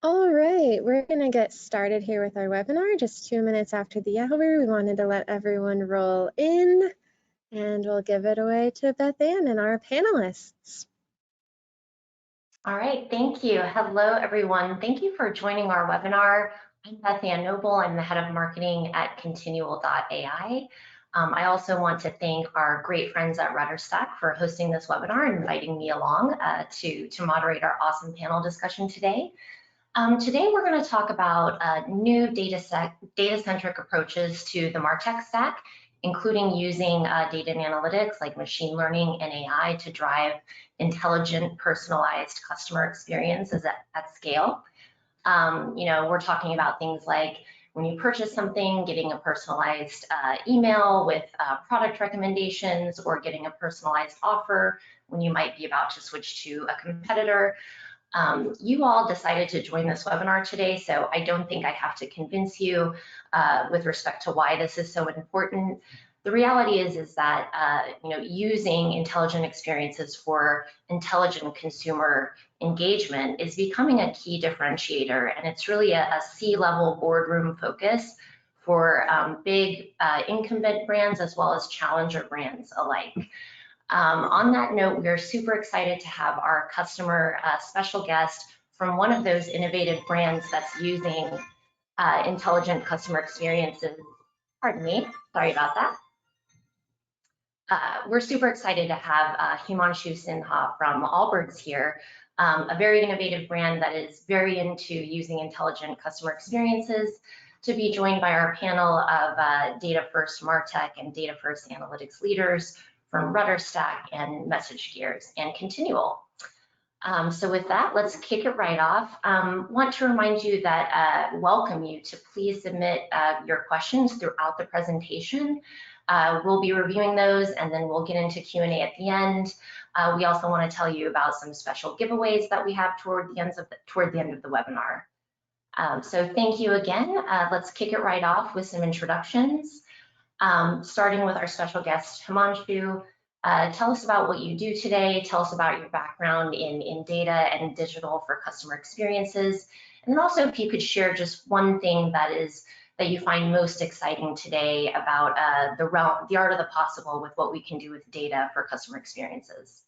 All right, we're going to get started here with our webinar just 2 minutes after the hour. We wanted to let everyone roll in, and we'll give it away to Beth Ann and our panelists. All right, thank you. Hello, everyone. Thank you for joining our webinar. I'm Beth Ann Noble. I'm the head of marketing at Continual.ai. I also want to thank our great friends at RudderStack for hosting this webinar and inviting me along to moderate our awesome panel discussion today. Today, we're going to talk about new data-centric approaches to the MarTech stack, including using data and analytics like machine learning and AI to drive intelligent, personalized customer experiences at scale. We're talking about things like when you purchase something, getting a personalized email with product recommendations, or getting a personalized offer when you might be about to switch to a competitor. You all decided to join this webinar today, so I don't think I have to convince you with respect to why this is so important. The reality is that using intelligent experiences for intelligent consumer engagement is becoming a key differentiator, and it's really a C-level boardroom focus for big incumbent brands as well as challenger brands alike. On that note, we're super excited to have our customer special guest from one of those innovative brands that's using intelligent customer experiences. Pardon me, sorry about that. We're super excited to have Himanshu Sinha from Allbirds here, a very innovative brand that is very into using intelligent customer experiences, to be joined by our panel of data-first MarTech and data-first analytics leaders from RudderStack and MessageGears and Continual. So with that, let's kick it right off. Want to remind you that welcome you to please submit your questions throughout the presentation. We'll be reviewing those, and then we'll get into Q&A at the end. We also want to tell you about some special giveaways that we have toward the end of the webinar. So thank you again. Let's kick it right off with some introductions. Starting with our special guest, Himanshu. Tell us about what you do today. Tell us about your background in data and digital for customer experiences. And then also, if you could share just one thing that you find most exciting today about the art of the possible with what we can do with data for customer experiences.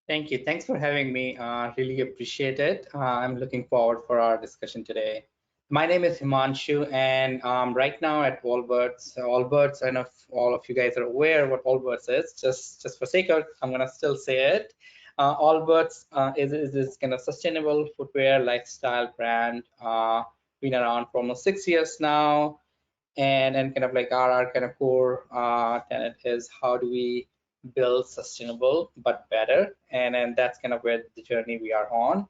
Thank you. Thanks for having me. Really appreciate it. I'm looking forward for our discussion today. My name is Himanshu, and right now at Allbirds. Allbirds, I know if all of you guys are aware what Allbirds is. Just for sake of, I'm gonna still say it. Allbirds is this kind of sustainable footwear lifestyle brand. Been around for almost 6 years now, and kind of like our kind of core tenet is how do we build sustainable but better, and that's kind of where the journey we are on.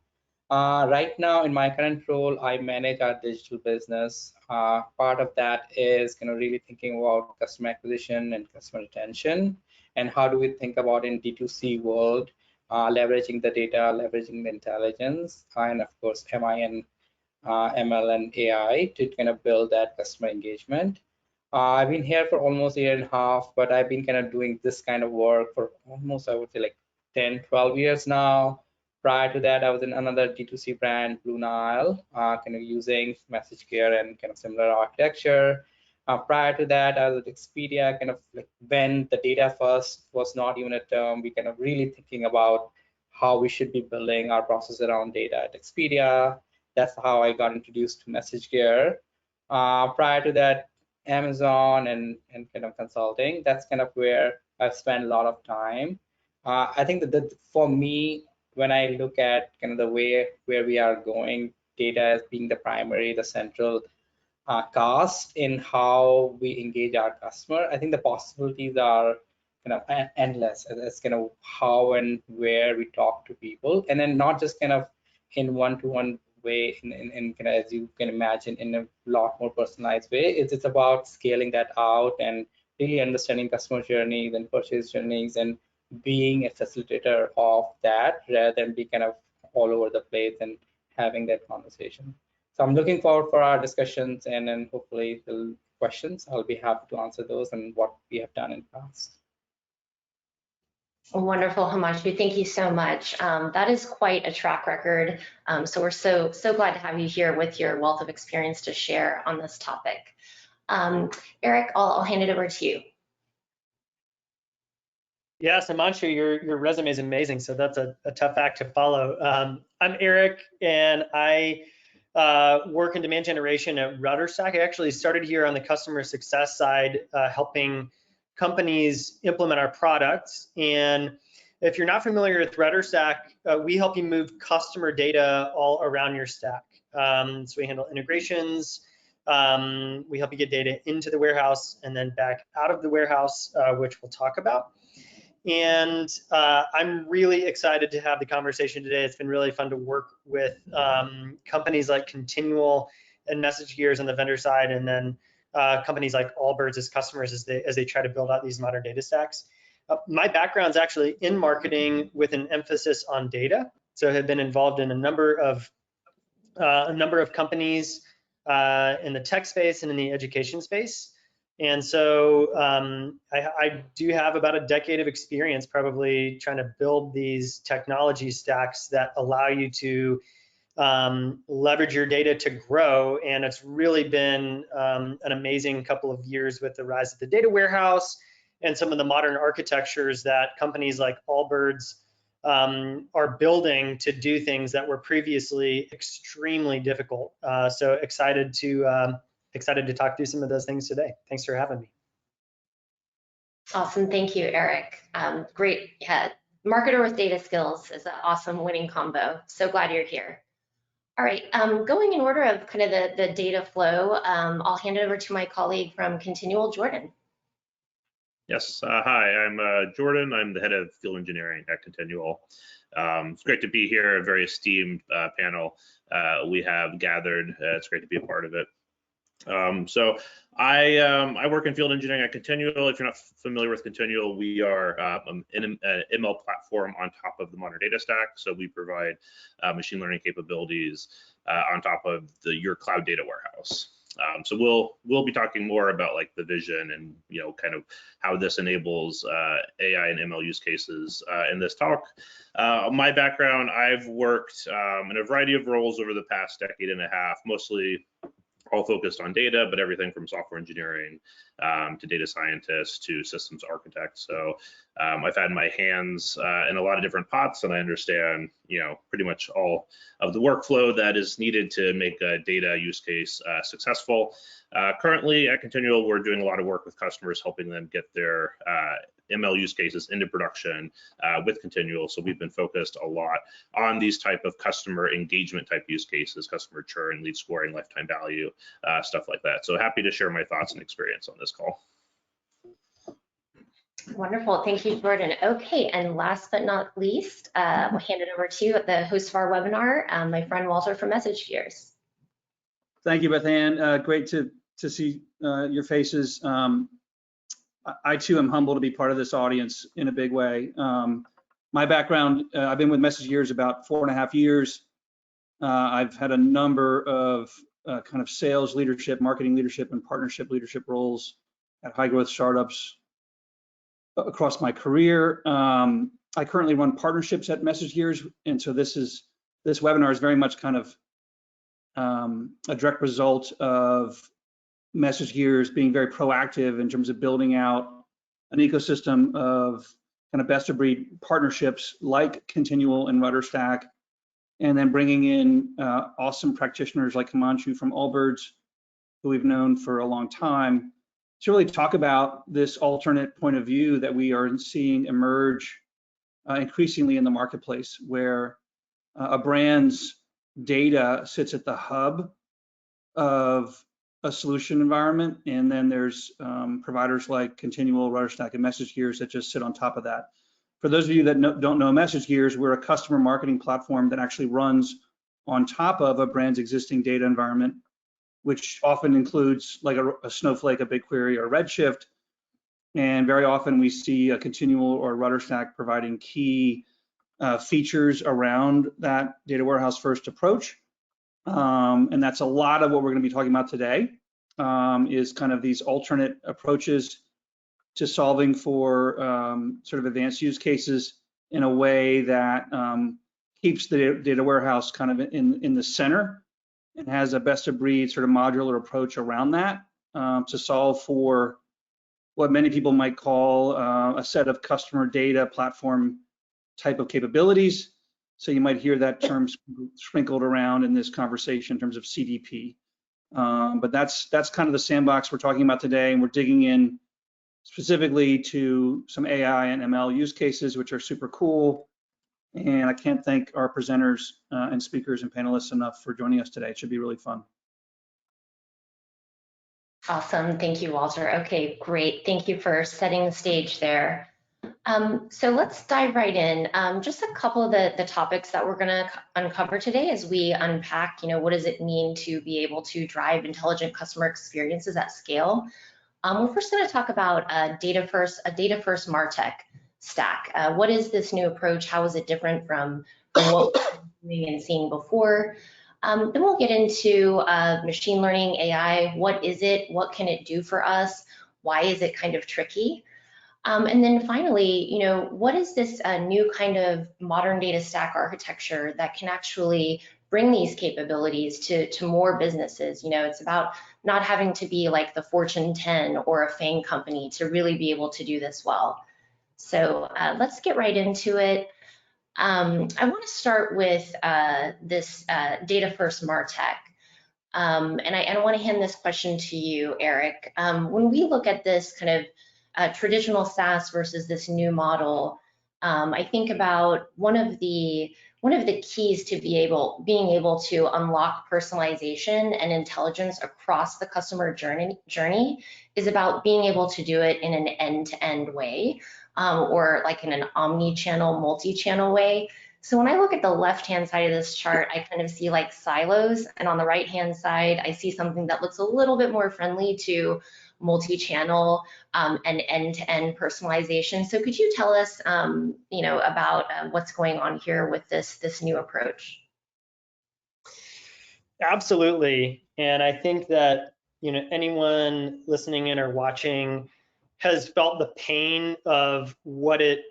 Right now, in my current role, I manage our digital business. Part of that is kind of really thinking about customer acquisition and customer retention, and how do we think about in D2C world, leveraging the data, leveraging the intelligence, and of course, ML and AI to kind of build that customer engagement. I've been here for almost a year and a half, but I've been kind of doing this kind of work for almost, I would say, like 10, 12 years now. Prior to that, I was in another D2C brand, Blue Nile, kind of using MessageGears and kind of similar architecture. Prior to that, I was at Expedia, kind of like when the data first was not even a term, we kind of really thinking about how we should be building our process around data at Expedia. That's how I got introduced to MessageGears. Prior to that, Amazon and kind of consulting. That's kind of where I've spent a lot of time. I think that for me, when I look at kind of the way where we are going, data as being the primary, the central cost in how we engage our customer, I think the possibilities are kind of endless. It's kind of how and where we talk to people, and then not just kind of in one-to-one way, in kind of, as you can imagine, in a lot more personalized way. It's about scaling that out and really understanding customer journeys and purchase journeys and being a facilitator of that rather than be kind of all over the place and having that conversation. So I'm looking forward for our discussions, and then hopefully the questions. I'll be happy to answer those and what we have done in the past. Wonderful, Himanshu. Thank you so much. That is quite a track record. So we're so glad to have you here with your wealth of experience to share on this topic. Eric, I'll hand it over to you. Yes, Himanshu, your resume is amazing. So that's a tough act to follow. I'm Eric, and I work in demand generation at RudderStack. I actually started here on the customer success side, helping companies implement our products. And if you're not familiar with RudderStack, we help you move customer data all around your stack. So we handle integrations. We help you get data into the warehouse and then back out of the warehouse, which we'll talk about. And I'm really excited to have the conversation today. It's been really fun to work with companies like Continual and MessageGears on the vendor side, and then companies like Allbirds as customers as they try to build out these modern data stacks. My background is actually in marketing with an emphasis on data. So I have been involved in a number of companies in the tech space and in the education space. And so I do have about a decade of experience probably trying to build these technology stacks that allow you to leverage your data to grow. And it's really been an amazing couple of years with the rise of the data warehouse and some of the modern architectures that companies like Allbirds are building to do things that were previously extremely difficult. So excited to talk through some of those things today. Thanks for having me. Awesome, thank you, Eric. Great, yeah. Marketer with data skills is an awesome winning combo. So glad you're here. All right, going in order of kind of the data flow, I'll hand it over to my colleague from Continual, Jordan. Yes, hi, I'm Jordan. I'm the head of field engineering at Continual. It's great to be here, a very esteemed panel we have gathered. It's great to be a part of it. So I work in field engineering at Continual. If you're not familiar with Continual, we are an ML platform on top of the modern data stack. So we provide machine learning capabilities on top of your cloud data warehouse. So we'll be talking more about like the vision and kind of how this enables AI and ML use cases in this talk. My background, I've worked in a variety of roles over the past decade and a half, mostly all focused on data, but everything from software engineering to data scientists to systems architects. So I've had my hands in a lot of different pots, and I understand, pretty much all of the workflow that is needed to make a data use case successful. Currently at Continual, we're doing a lot of work with customers, helping them get their ML use cases into production with Continual. So we've been focused a lot on these type of customer engagement type use cases, customer churn, lead scoring, lifetime value, stuff like that. So happy to share my thoughts and experience on this call. Wonderful, thank you, Jordan. Okay, and last but not least, we'll hand it over to the host of our webinar, my friend Walter from MessageGears. Thank you, Beth Ann. Great to see your faces. I too am humbled to be part of this audience in a big way. My background, I've been with MessageGears about 4.5 years. I've had a number of kind of sales leadership, marketing leadership, and partnership leadership roles at high growth startups across my career. I currently run partnerships at MessageGears, and so this webinar is very much kind of a direct result of MessageGears being very proactive in terms of building out an ecosystem of kind of best of breed partnerships like Continual and RudderStack, and then bringing in awesome practitioners like Himanshu from Allbirds, who we've known for a long time, to really talk about this alternate point of view that we are seeing emerge increasingly in the marketplace, where a brand's data sits at the hub of a solution environment, and then there's providers like Continual, RudderStack, and MessageGears that just sit on top of that. For those of you that don't know MessageGears, we're a customer marketing platform that actually runs on top of a brand's existing data environment, which often includes like a Snowflake, a BigQuery, or Redshift. And very often we see a Continual or RudderStack providing key features around that data warehouse first approach. And that's a lot of what we're going to be talking about today, is kind of these alternate approaches to solving for sort of advanced use cases in a way that keeps the data warehouse kind of in the center and has a best of breed sort of modular approach around that to solve for what many people might call a set of customer data platform type of capabilities. So you might hear that term sprinkled around in this conversation in terms of CDP. But that's kind of the sandbox we're talking about today, and we're digging in specifically to some AI and ML use cases, which are super cool. And I can't thank our presenters and speakers and panelists enough for joining us today. It should be really fun. Awesome. Thank you, Walter. Okay, great. Thank you for setting the stage there. So let's dive right in. Just a couple of the topics that we're going to uncover today as we unpack, what does it mean to be able to drive intelligent customer experiences at scale? We're first going to talk about a data first MarTech stack. What is this new approach? How is it different from what we've been doing and seeing before? Then we'll get into machine learning, AI. What is it? What can it do for us? Why is it kind of tricky? And then finally, what is this new kind of modern data stack architecture that can actually bring these capabilities to more businesses? It's about not having to be like the Fortune 10 or a FANG company to really be able to do this well. So let's get right into it. I want to start with this data first MarTech. And I want to hand this question to you, Eric. When we look at this kind of traditional SaaS versus this new model, I think about one of the keys to being able to unlock personalization and intelligence across the customer journey is about being able to do it in an end-to-end way, or like in an omni-channel, multi-channel way. So when I look at the left-hand side of this chart, I kind of see like silos, and on the right-hand side, I see something that looks a little bit more friendly to multi-channel and end-to-end personalization. So could you tell us, about what's going on here with this new approach? Absolutely, and I think that anyone listening in or watching has felt the pain of what it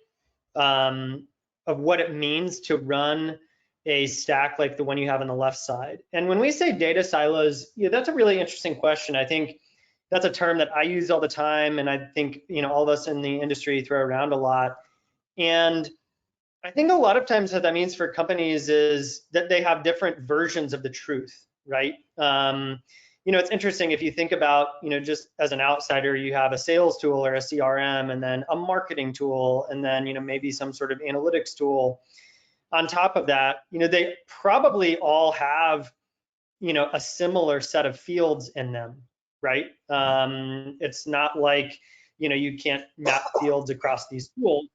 means to run a stack like the one you have on the left side. And when we say data silos, that's a really interesting question. I think that's a term that I use all the time, and I think all of us in the industry throw around a lot. And I think a lot of times what that means for companies is that they have different versions of the truth, right? It's interesting if you think about, just as an outsider, you have a sales tool or a CRM, and then a marketing tool, and then maybe some sort of analytics tool. On top of that, they probably all have a similar set of fields in them, right? It's not like you can't map fields across these tools.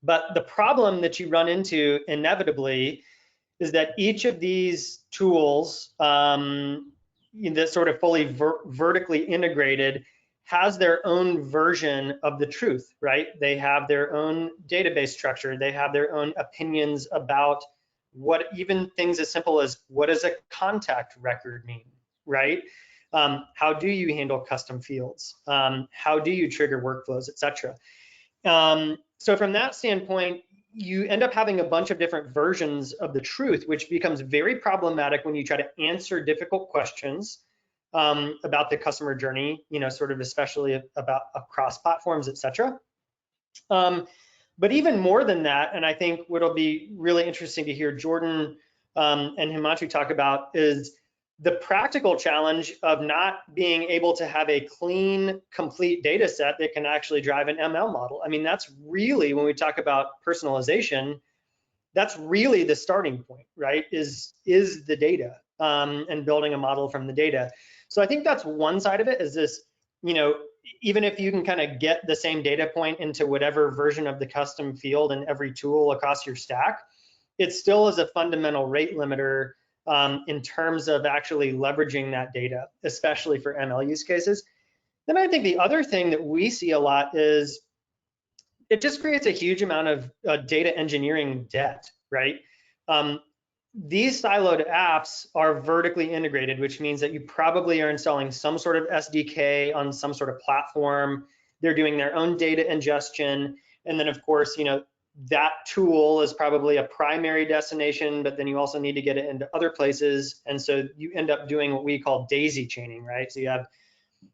But the problem that you run into inevitably is that each of these tools that's sort of fully vertically integrated has their own version of the truth, right? They have their own database structure. They have their own opinions about what, even things as simple as what does a contact record mean, right? How do you handle custom fields? How do you trigger workflows, et cetera? So from that standpoint, you end up having a bunch of different versions of the truth, which becomes very problematic when you try to answer difficult questions about the customer journey, sort of especially about across platforms, et cetera. But even more than that, and I think what'll be really interesting to hear Jordan and Himanshu talk about is the practical challenge of not being able to have a clean, complete data set that can actually drive an ML model. I mean, that's really, when we talk about personalization, that's really the starting point, right? Is the data and building a model from the data. So I think that's one side of it, is this, even if you can kind of get the same data point into whatever version of the custom field in every tool across your stack, it still is a fundamental rate limiter in terms of actually leveraging that data, especially for ML use cases. Then I think the other thing that we see a lot is it just creates a huge amount of data engineering debt, right? These siloed apps are vertically integrated, which means that you probably are installing some sort of SDK on some sort of platform they're doing their own data ingestion. And then of course, that tool is probably a primary destination, but then you also need to get it into other places. And so you end up doing what we call daisy chaining, right? So you have,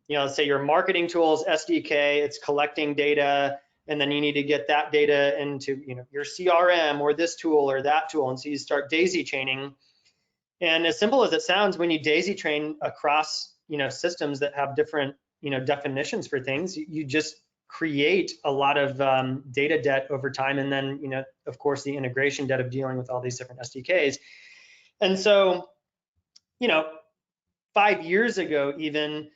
let's say your marketing tools, SDK, it's collecting data, and then you need to get that data into, your CRM or this tool or that tool. And so you start daisy chaining. And as simple as it sounds, when you daisy chain across, systems that have different, definitions for things, you just create a lot of data debt over time. And then, of course, the integration debt of dealing with all these different SDKs. And so, 5 years ago, even,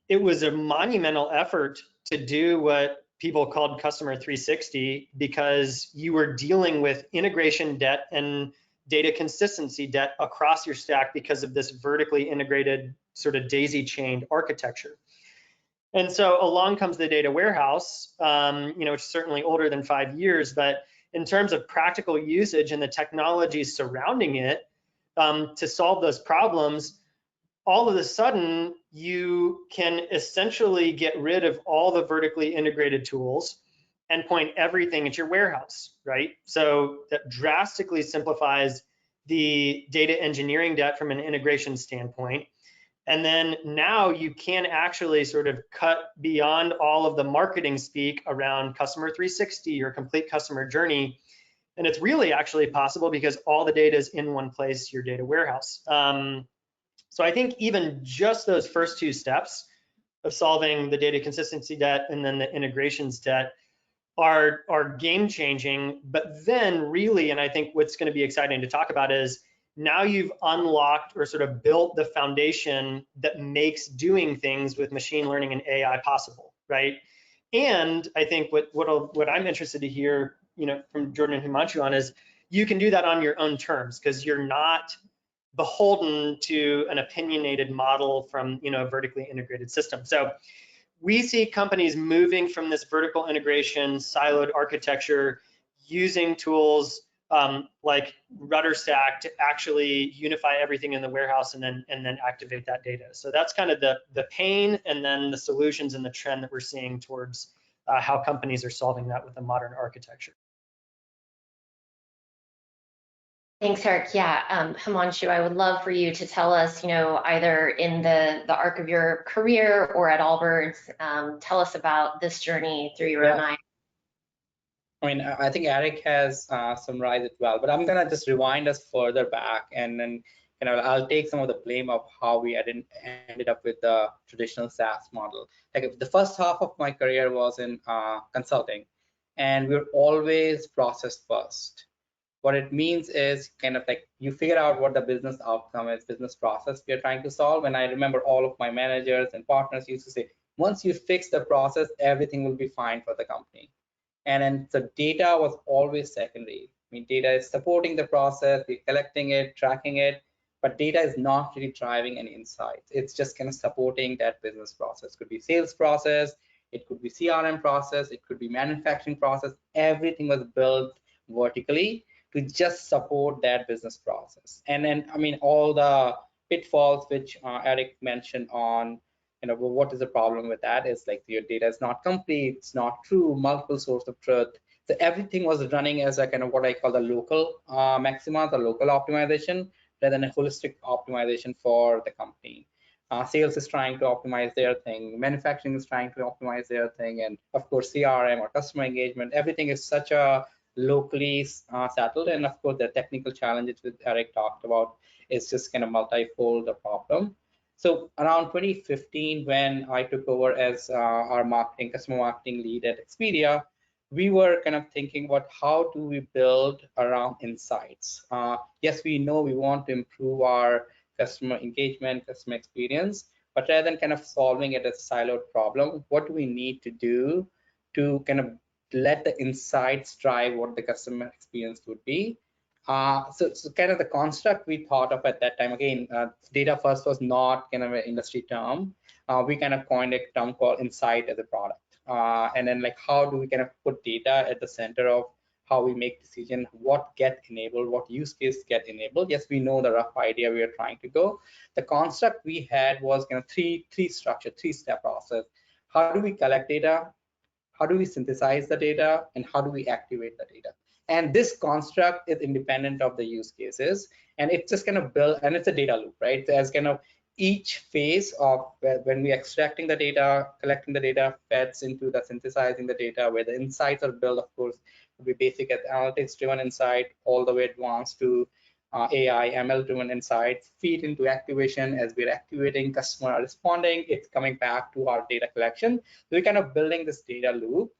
it was a monumental effort to do what people called Customer 360, because you were dealing with integration debt and data consistency debt across your stack because of this vertically integrated sort of daisy chained architecture. And so along comes the data warehouse, which is certainly older than 5 years, but in terms of practical usage and the technologies surrounding it, to solve those problems, all of a sudden you can essentially get rid of all the vertically integrated tools and point everything at your warehouse, right? So that drastically simplifies the data engineering debt from an integration standpoint. And then now you can actually sort of cut beyond all of the marketing speak around Customer 360 or complete customer journey. And it's really actually possible because all the data is in one place, your data warehouse. So I think even just those first two steps of solving the data consistency debt and then the integrations debt are game changing. But then really, and I think what's going to be exciting to talk about is now you've unlocked or sort of built the foundation that makes doing things with machine learning and AI possible, right? And I think what I'm interested to hear, from Jordan and Himanshu on is you can do that on your own terms because you're not beholden to an opinionated model from, a vertically integrated system. So we see companies moving from this vertical integration siloed architecture using tools like RudderStack to actually unify everything in the warehouse and then activate that data. So that's kind of the pain and then the solutions and the trend that we're seeing towards how companies are solving that with a modern architecture. Thanks, Eric. Yeah, Himanshu, I would love for you to tell us, either in the arc of your career or at Allbirds, tell us about this journey through your own eyes. I mean, I think Eric has summarized it well, but I'm gonna just rewind us further back, and then I'll take some of the blame of how we ended up with the traditional SaaS model. Like the first half of my career was in consulting, and we were always process first. What it means is kind of like you figure out what the business outcome is, business process we are trying to solve. And I remember all of my managers and partners used to say, once you fix the process, everything will be fine for the company. And then the data was always secondary. I mean, data is supporting the process, we're collecting it, tracking it, but data is not really driving any insights. It's just kind of supporting that business process. It could be sales process, it could be CRM process, it could be manufacturing process. Everything was built vertically to just support that business process. And then, I mean, all the pitfalls which Eric mentioned on, what is the problem with that is like your data is not complete, it's not true, multiple source of truth. So everything was running as a kind of what I call the local maxima, the local optimization, rather than a holistic optimization for the company. Sales is trying to optimize their thing, manufacturing is trying to optimize their thing, and of course CRM or customer engagement, everything is such a locally settled. And of course the technical challenges which Eric talked about is just kind of multifold the problem. So around 2015, when I took over as our customer marketing lead at Expedia, we were kind of thinking about how do we build around insights. Yes, we know we want to improve our customer engagement, customer experience, but rather than kind of solving it as a siloed problem, what do we need to do to kind of let the insights drive what the customer experience would be? So kind of the construct we thought of at that time, again, data first was not kind of an industry term. We kind of coined a term called insight as a product. And then like, how do we kind of put data at the center of how we make decision, what get enabled, what use case get enabled? Yes, we know the rough idea we are trying to go. The construct we had was kind of three-step process. how do we collect data, how do we synthesize the data, and how do we activate the data. And this construct is independent of the use cases, and it's just kind of built, and it's a data loop, right? So as kind of each phase of when we extracting the data, collecting the data, feds into the synthesizing the data, where the insights are built, of course, will be basic as analytics driven insight, all the way advanced to AI, ML driven insights, feed into activation. As we're activating, customer are responding, it's coming back to our data collection. So we're kind of building this data loop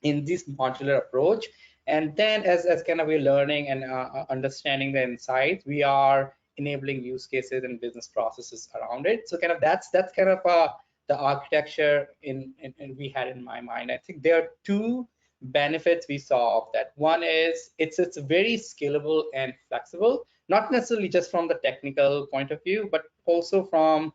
in this modular approach. And then as kind of we're learning and understanding the insights, we are enabling use cases and business processes around it. So kind of that's kind of the architecture in we had in my mind. I think there are two benefits we saw of that. One is it's very scalable and flexible, not necessarily just from the technical point of view, but also from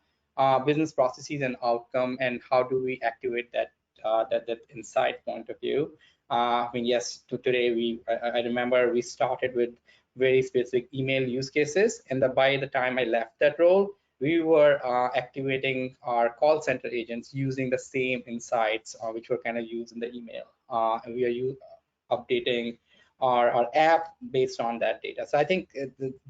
business processes and outcome, and how do we activate that that insight point of view. I mean, yes, today I remember we started with very specific email use cases, and by the time I left that role, we were activating our call center agents using the same insights which were kind of used in the email, and we are updating our app based on that data. So I think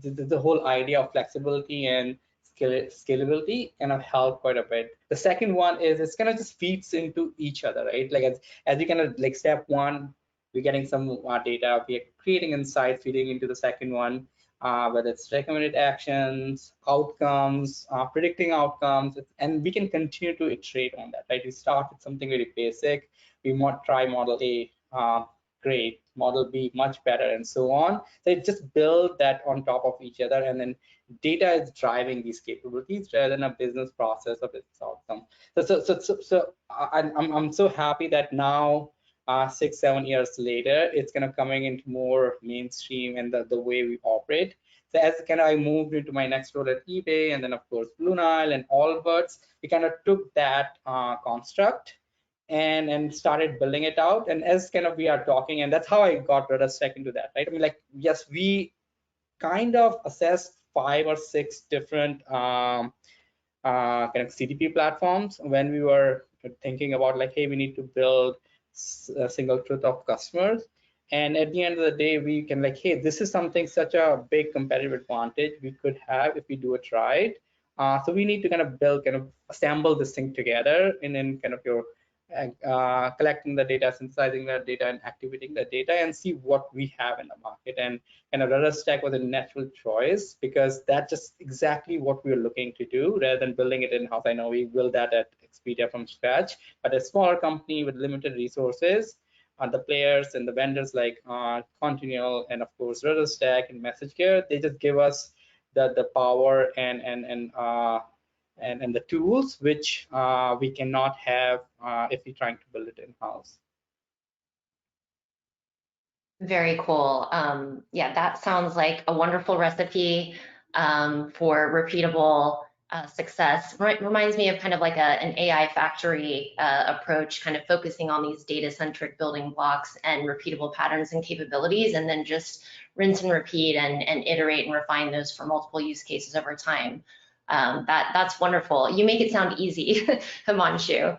the whole idea of flexibility and scalability kind of help quite a bit. The second one is it's kind of just feeds into each other, right? Like as you kind of like step one, we're getting some data, we're creating insights, feeding into the second one, whether it's recommended actions, outcomes, predicting outcomes, and we can continue to iterate on that, right? We start with something very basic, we might try model A, great, model B, much better, and so on. So it just build that on top of each other, and then data is driving these capabilities rather than a business process or business outcome. So I'm so happy that now 6-7 years later, it's kind of coming into more mainstream and the way we operate. So as kind of I moved into my next role at eBay, and then of course Blue Nile and Allbirds, we kind of took that construct and started building it out. And as kind of we are talking, and that's how I got RudderStack into that, right? I mean, like, yes, we kind of assessed 5 or 6 different kind of CDP platforms when we were thinking about like, hey, we need to build a single truth of customers. And at the end of the day, we can like, hey, this is something such a big competitive advantage we could have if we do it right. So we need to kind of build, kind of assemble this thing together, and then kind of your collecting the data, synthesizing the data, and activating the data, and see what we have in the market. And RudderStack was a natural choice because that's just exactly what we were looking to do rather than building it in-house. I know we built that at Expedia from scratch, but a smaller company with limited resources, the players and the vendors like Continual and of course RudderStack and MessageGears, they just give us the power and the tools which we cannot have if we're trying to build it in-house. Very cool. Yeah, that sounds like a wonderful recipe for repeatable success. Reminds me of kind of like an AI factory approach, kind of focusing on these data-centric building blocks and repeatable patterns and capabilities, and then just rinse and repeat and iterate and refine those for multiple use cases over time. That's wonderful. You make it sound easy, Himanshu.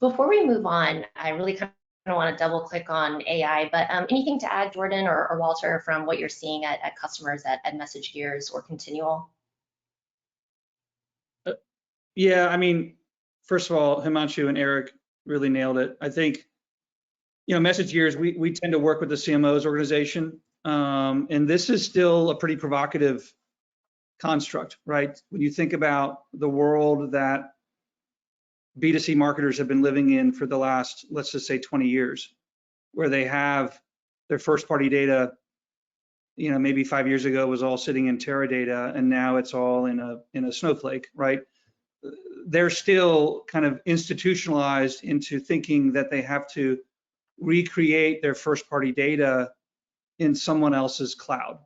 Before we move on, I really kind of want to double click on AI, but anything to add, Jordan or Walter, from what you're seeing at customers at MessageGears or Continual? Yeah, I mean, first of all, Himanshu and Eric really nailed it. I think, you know, MessageGears, we tend to work with the CMO's organization, and this is still a pretty provocative construct, right? When you think about the world that B2C marketers have been living in for the last, let's just say 20 years, where they have their first party data, you know, maybe 5 years ago was all sitting in Teradata, and now it's all in a Snowflake, right? They're still kind of institutionalized into thinking that they have to recreate their first party data in someone else's cloud,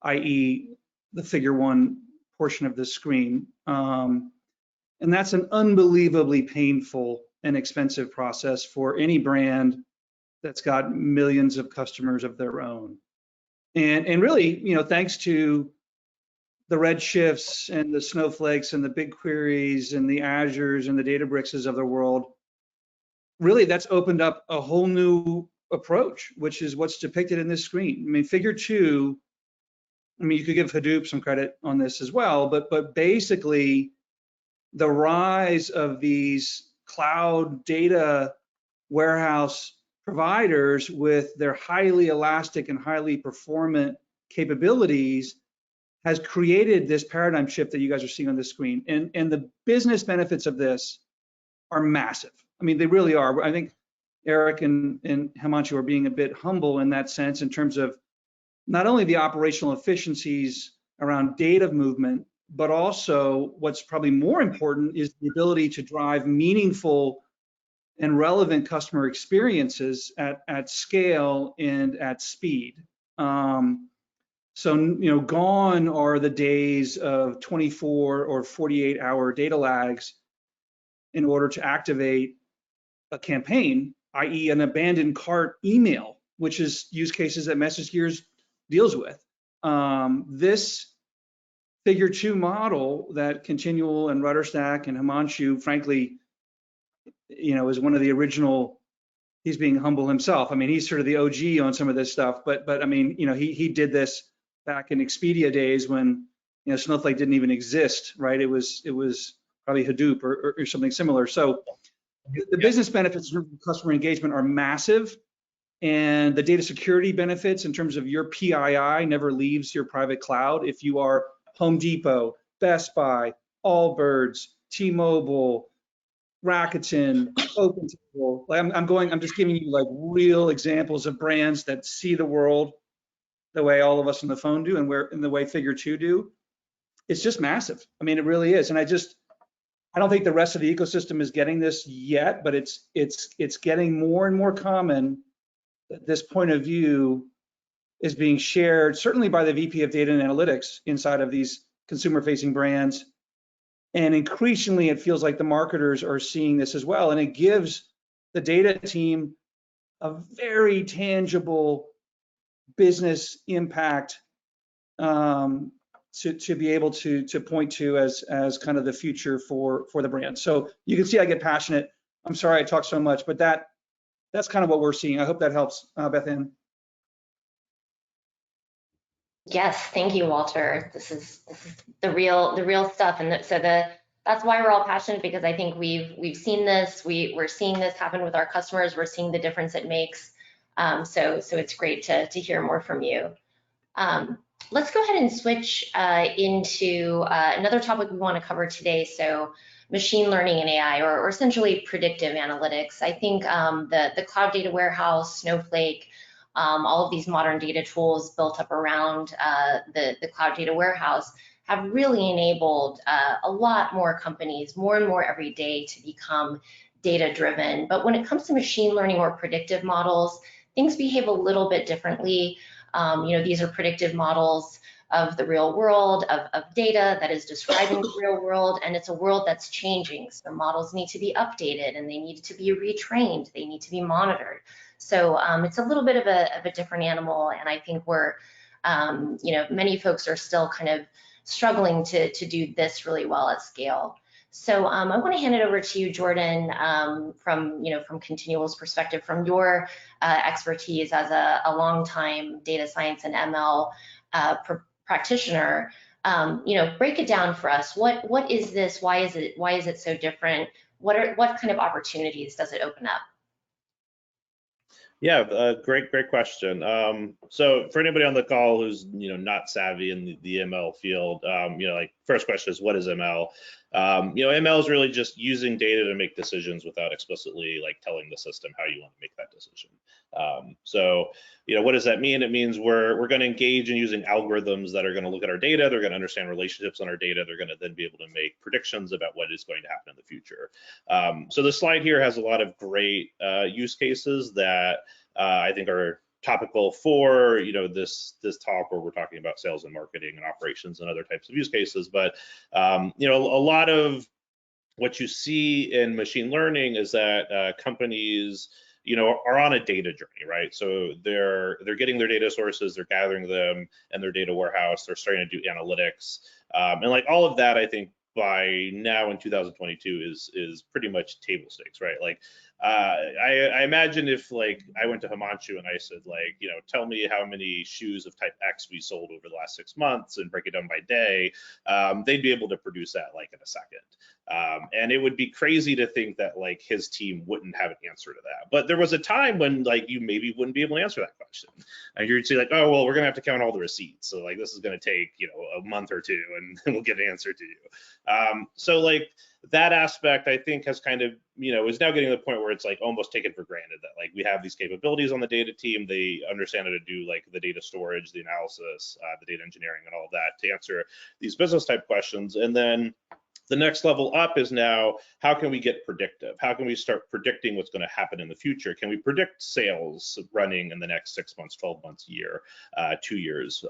i.e. the figure 1 portion of the screen. And that's an unbelievably painful and expensive process for any brand that's got millions of customers of their own. And really, you know, thanks to the Redshifts and the Snowflakes and the BigQueries and the Azures and the Databrickses of the world, really that's opened up a whole new approach, which is what's depicted in this screen. I mean, figure 2, I mean, you could give Hadoop some credit on this as well, but basically the rise of these cloud data warehouse providers with their highly elastic and highly performant capabilities has created this paradigm shift that you guys are seeing on the screen. And the business benefits of this are massive. I mean, they really are. I think Eric and Himanshu are being a bit humble in that sense in terms of not only the operational efficiencies around data movement, but also what's probably more important is the ability to drive meaningful and relevant customer experiences at scale and at speed. So, you know, gone are the days of 24 or 48-hour data lags in order to activate a campaign, i.e. an abandoned cart email, which is use cases that MessageGears deals with. This figure 2 model that Continual and RudderStack and Himanshu, frankly, you know, is one of the original. He's being humble himself. I mean, he's sort of the OG on some of this stuff, but I mean, you know, he did this back in Expedia days when, you know, Snowflake didn't even exist, right? It was probably Hadoop or something similar. So the business benefits of customer engagement are massive, and the data security benefits in terms of your PII never leaves your private cloud. If you are Home Depot, Best Buy, Allbirds, T-Mobile, Rakuten, OpenTable, I'm just giving you like real examples of brands that see the world the way all of us on the phone do, and in the way figure 2 do. It's just massive. I mean, it really is. And I don't think the rest of the ecosystem is getting this yet, but it's getting more and more common that this point of view is being shared, certainly by the VP of Data and Analytics inside of these consumer-facing brands. And increasingly, it feels like the marketers are seeing this as well. And it gives the data team a very tangible business impact to be able to point to as kind of the future for the brand. So you can see I get passionate. I'm sorry I talk so much, but that's kind of what we're seeing. I hope that helps, Beth Ann. Yes, thank you, Walter. This is the real stuff, and that's why we're all passionate, because I think we've seen this. We're seeing this happen with our customers. We're seeing the difference it makes. So it's great to hear more from you. Let's go ahead and switch into another topic we want to cover today. So machine learning and AI, or essentially predictive analytics. I think the cloud data warehouse, Snowflake, all of these modern data tools built up around the cloud data warehouse have really enabled a lot more companies, more and more every day, to become data driven. But when it comes to machine learning or predictive models, things behave a little bit differently. You know, these are predictive models of the real world, of data that is describing the real world, and it's a world that's changing. So models need to be updated, and they need to be retrained. They need to be monitored. So it's a little bit of a different animal, and I think we're, you know, many folks are still kind of struggling to do this really well at scale. So I want to hand it over to you, Jordan, from Continual's perspective, from your expertise as a longtime data science and ML practitioner. You know, break it down for us. What is this? Why is it so different? What kind of opportunities does it open up? Yeah, great question. So for anybody on the call who's not savvy in the ML field, like first question is, what is ML? ML is really just using data to make decisions without explicitly like telling the system how you want to make that decision. So what does that mean? It means we're going to engage in using algorithms that are going to look at our data. They're going to understand relationships on our data. They're going to then be able to make predictions about what is going to happen in the future. So the slide here has a lot of great use cases that I think are topical for this talk, where we're talking about sales and marketing and operations and other types of use cases. But a lot of what you see in machine learning is that companies are on a data journey, right? So they're getting their data sources, they're gathering them in their data warehouse, they're starting to do analytics, and like all of that, I think by now in 2022 is pretty much table stakes, right? Like I imagine if like I went to Himanshu and I said like, tell me how many shoes of type X we sold over the last 6 months and break it down by day, they'd be able to produce that like in a second. And it would be crazy to think that like his team wouldn't have an answer to that. But there was a time when like you maybe wouldn't be able to answer that question. And you'd say like, oh, well, we're gonna have to count all the receipts. So like this is gonna take, a month or two and we'll get an answer to you. So like that aspect I think has kind of, is now getting to the point where it's like almost taken for granted that like we have these capabilities on the data team. They understand how to do like the data storage, the analysis, the data engineering and all of that to answer these business type questions. And then the next level up is now, how can we get predictive? How can we start predicting what's going to happen in the future? Can we predict sales running in the next 6 months, 12 months, year, 2 years?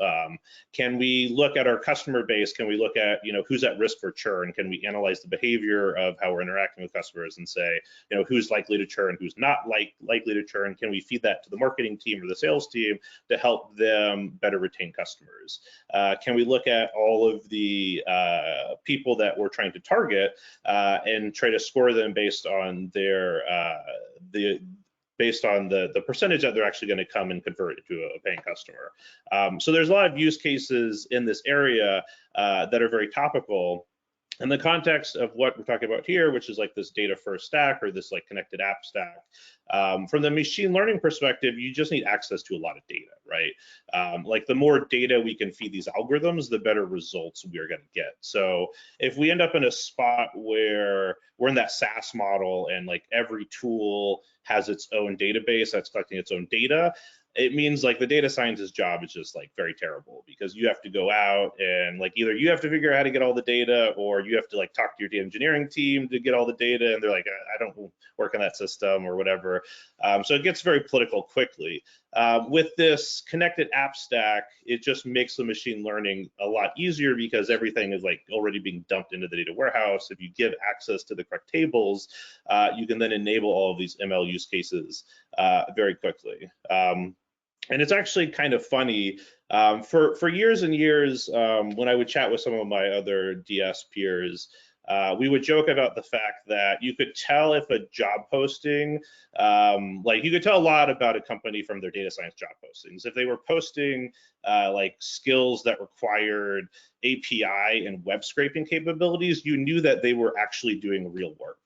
Can we look at our customer base? Can we look at, who's at risk for churn? Can we analyze the behavior of how we're interacting with customers and say, who's likely to churn, who's not likely to churn? Can we feed that to the marketing team or the sales team to help them better retain customers? Can we look at all of the people that we're trying to target and try to score them based on their the percentage that they're actually going to come and convert it to a paying customer. So there's a lot of use cases in this area that are very topical. In the context of what we're talking about here, which is like this data first stack or this like connected app stack, from the machine learning perspective, you just need access to a lot of data, right? Like the more data we can feed these algorithms, the better results we are going to get. So if we end up in a spot where we're in that SaaS model and like every tool has its own database that's collecting its own data, it means like the data scientist's job is just like very terrible because you have to go out and like either you have to figure out how to get all the data or you have to like talk to your data engineering team to get all the data and they're like, I don't work on that system or whatever. So it gets very political quickly. With this connected app stack, it just makes the machine learning a lot easier because everything is like already being dumped into the data warehouse. If you give access to the correct tables, you can then enable all of these ML use cases very quickly. And it's actually kind of funny, for years and years, when I would chat with some of my other DS peers, we would joke about the fact that you could tell if a job posting, like you could tell a lot about a company from their data science job postings. If they were posting like skills that required API and web scraping capabilities, you knew that they were actually doing real work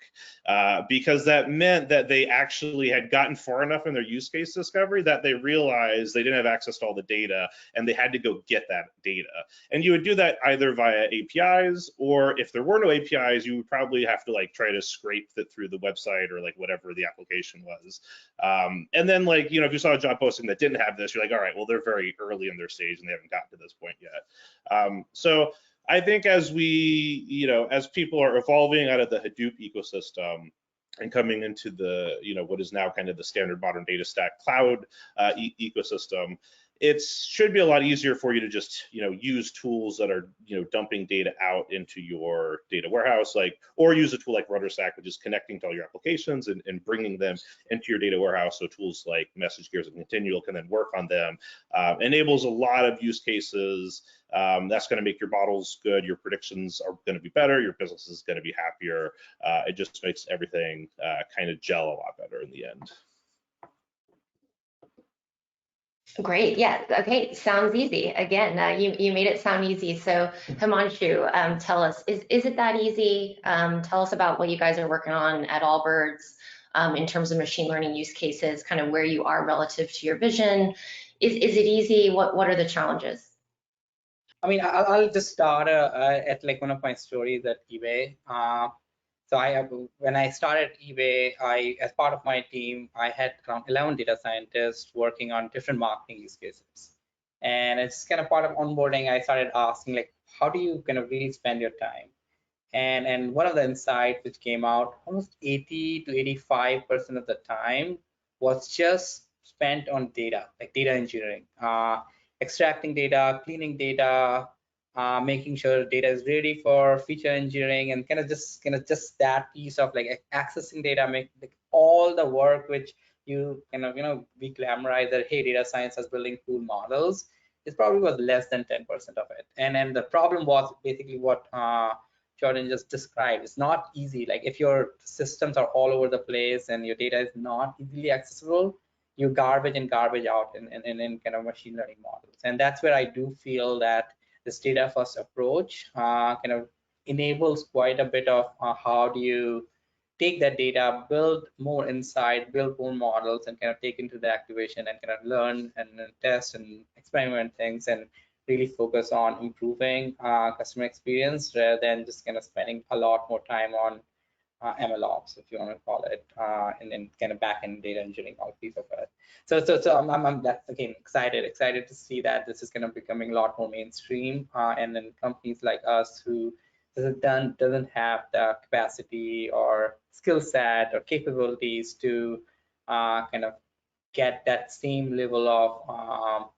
because that meant that they actually had gotten far enough in their use case discovery that they realized they didn't have access to all the data and they had to go get that data. And you would do that either via APIs, or if there were no APIs, you would probably have to like try to scrape it through the website or like whatever the application was. And then like, if you saw a job posting that didn't have this, you're like, all right, well, they're very early in their stage and they haven't gotten to this point yet. So I think as we, as people are evolving out of the Hadoop ecosystem and coming into the, what is now kind of the standard modern data stack cloud ecosystem, it should be a lot easier for you to just, use tools that are, dumping data out into your data warehouse, or use a tool like RudderStack, which is connecting to all your applications and bringing them into your data warehouse. So tools like MessageGears and Continual can then work on them. Enables a lot of use cases. That's going to make your models good. Your predictions are going to be better. Your business is going to be happier. It just makes everything kind of gel a lot better in the end. Great. Yeah. Okay. Sounds easy. Again, you made it sound easy. So Himanshu, tell us, is it that easy? Tell us about what you guys are working on at Allbirds in terms of machine learning use cases, kind of where you are relative to your vision. Is it easy? What are the challenges? I mean, I'll just start at like one of my stories at eBay. So when I started eBay, as part of my team, I had around 11 data scientists working on different marketing use cases. And it's kind of part of onboarding. I started asking like, how do you kind of really spend your time? And one of the insights which came out, almost 80 to 85% of the time was just spent on data, like data engineering, extracting data, cleaning data, making sure data is ready for feature engineering, and kind of just that piece of like accessing data, make like all the work which you we glamorize that, hey, data science is building cool models. It probably was less than 10% of it. And the problem was basically what Jordan just described. It's not easy. Like if your systems are all over the place and your data is not easily accessible, you garbage in, garbage out in kind of machine learning models. And that's where I do feel that this data first approach kind of enables quite a bit of how do you take that data, build more insight, build more models, and kind of take into the activation and kind of learn and test and experiment things and really focus on improving customer experience rather than just kind of spending a lot more time on MLOps, if you want to call it, and then kind of back-end data engineering, all piece of it. So I'm that's again excited to see that this is kind of becoming a lot more mainstream, and then companies like us who doesn't have the capacity or skill set or capabilities to kind of get that same level of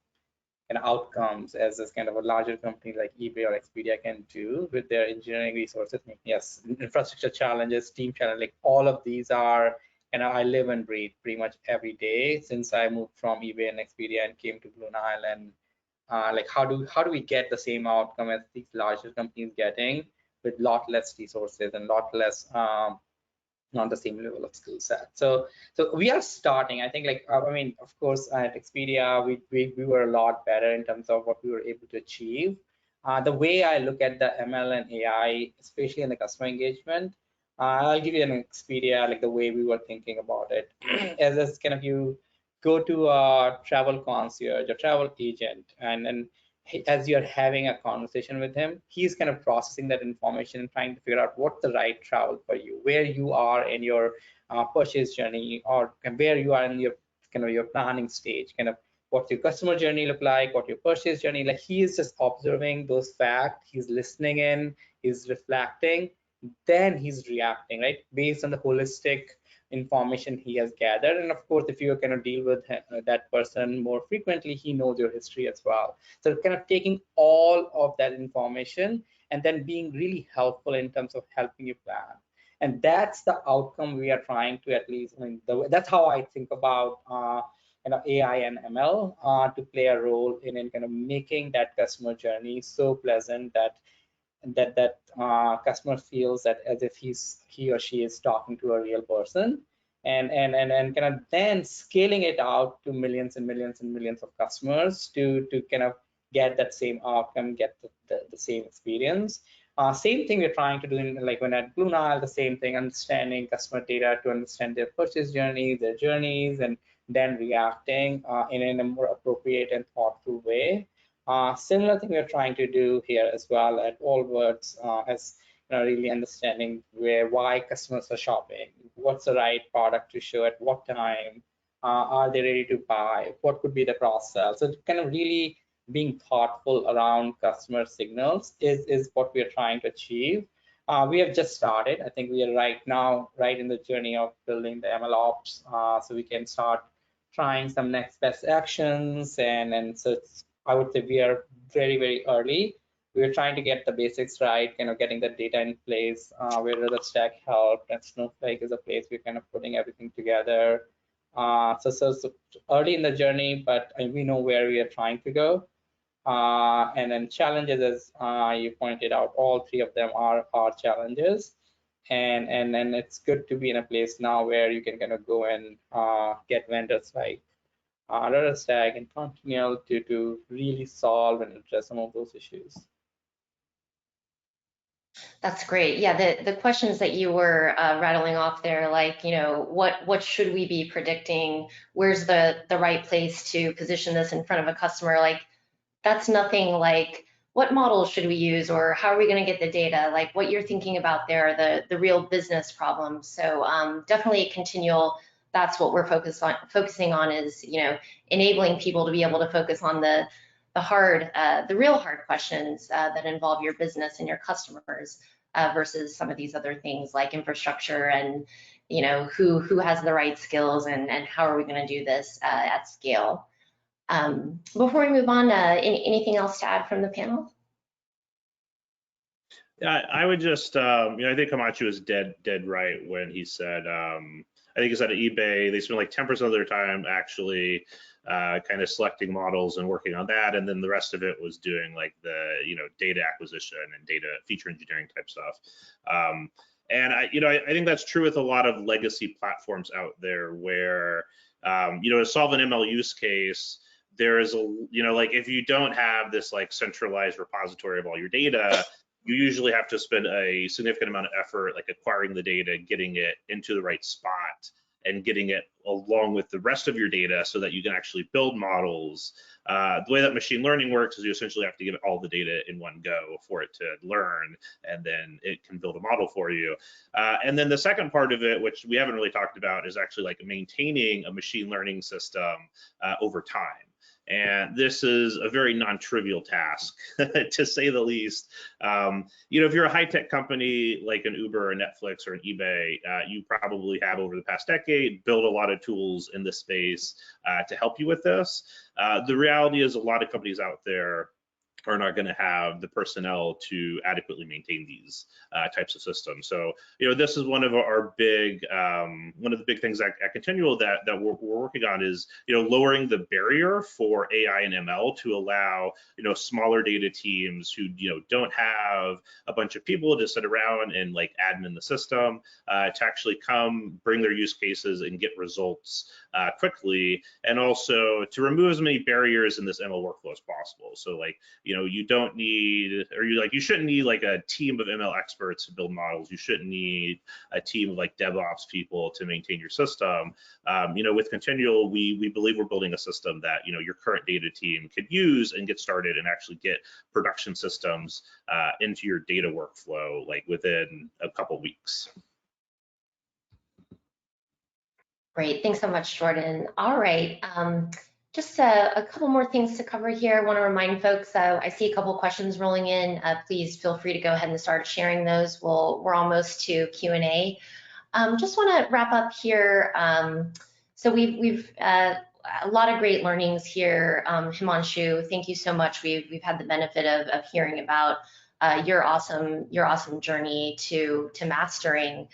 kind of outcomes as this kind of a larger company like eBay or Expedia can do with their engineering resources. Yes, infrastructure challenges, team challenge, like all of these are, and I live and breathe pretty much every day since I moved from eBay and Expedia and came to Blue Nile. And like how do we get the same outcome as these larger companies getting with lot less resources and lot less not the same level of skill set. So we are starting, I think, like I mean, of course at Expedia we were a lot better in terms of what we were able to achieve. The way I look at the ML and AI, especially in the customer engagement, I'll give you an Expedia, like the way we were thinking about it. As kind of you go to a travel concierge, a travel agent, and then as you're having a conversation with him, he's kind of processing that information and trying to figure out what's the right travel for you, where you are in your purchase journey, or where you are in your kind of your planning stage, kind of what's your customer journey look like, what your purchase journey like. He is just observing those facts, he's listening in, he's reflecting, then he's reacting, right, based on the holistic information he has gathered. And of course, if you kind of deal with that person more frequently, he knows your history as well. So kind of taking all of that information and then being really helpful in terms of helping you plan. And that's the outcome we are trying to, at least, I mean, that's how I think about AI and ML to play a role in kind of making that customer journey so pleasant that customer feels that as if he or she is talking to a real person, and kind of then scaling it out to millions and millions and millions of customers to kind of get that same outcome, get the same experience. Same thing we're trying to do in, like when at Blue Nile, the same thing, understanding customer data to understand their purchase journey, their journeys, and then reacting in a more appropriate and thoughtful way. Similar thing we're trying to do here as well at Allbirds, as really understanding why customers are shopping, what's the right product to show at what time, are they ready to buy, what could be the cross-sell. So kind of really being thoughtful around customer signals is what we are trying to achieve. We have just started. I think we are right in the journey of building the ML ops, so we can start trying some next best actions, and so I would say we are very, very early. We're trying to get the basics right, kind of getting the data in place, where RudderStack helped, and Snowflake is a place we're kind of putting everything together. So early in the journey, but we know where we are trying to go. And then challenges, as you pointed out, all three of them are challenges. And then it's good to be in a place now where you can kind of go and get vendors like RudderStack and Continual to really solve and address some of those issues. That's great. Yeah, the questions that you were rattling off there, like, what should we be predicting? Where's the right place to position this in front of a customer? Like, that's nothing like what models should we use, or how are we going to get the data? Like, what you're thinking about there are the real business problems. So definitely Continual. That's what we're focusing on is, enabling people to be able to focus on the real hard questions that involve your business and your customers versus some of these other things like infrastructure and, who has the right skills and how are we going to do this at scale. Before we move on, anything else to add from the panel? Yeah, I would just, I think Himanshu was dead right when he said, I think it's at eBay, they spend like 10% of their time actually kind of selecting models and working on that, and then the rest of it was doing like the data acquisition and data feature engineering type stuff. And I think that's true with a lot of legacy platforms out there where to solve an ML use case, there is like if you don't have this like centralized repository of all your data, you usually have to spend a significant amount of effort like acquiring the data, getting it into the right spot, and getting it along with the rest of your data so that you can actually build models. The way that machine learning works is you essentially have to give it all the data in one go for it to learn, and then it can build a model for you. And then the second part of it, which we haven't really talked about, is actually like maintaining a machine learning system over time. And this is a very non-trivial task, to say the least. If you're a high-tech company like an Uber or Netflix or an eBay, you probably have over the past decade built a lot of tools in this space to help you with this. The reality is a lot of companies out there are not going to have the personnel to adequately maintain these types of systems. So, this is one of our big, one of the big things at Continual that we're working on is, lowering the barrier for AI and ML to allow, smaller data teams who, don't have a bunch of people to sit around and like admin the system to actually come bring their use cases and get results quickly, and also to remove as many barriers in this ML workflow as possible. So like, you don't need, or you shouldn't need like a team of ML experts to build models. You shouldn't need a team of like DevOps people to maintain your system. With Continual, we believe we're building a system that, your current data team could use and get started and actually get production systems into your data workflow like within a couple weeks. Great, thanks so much, Jordan. All right, just a couple more things to cover here. I want to remind folks, I see a couple questions rolling in. Please feel free to go ahead and start sharing those. We're almost to Q&A. Just want to wrap up here. So we've a lot of great learnings here. Himanshu, thank you so much. We've had the benefit of hearing about your awesome journey to mastering,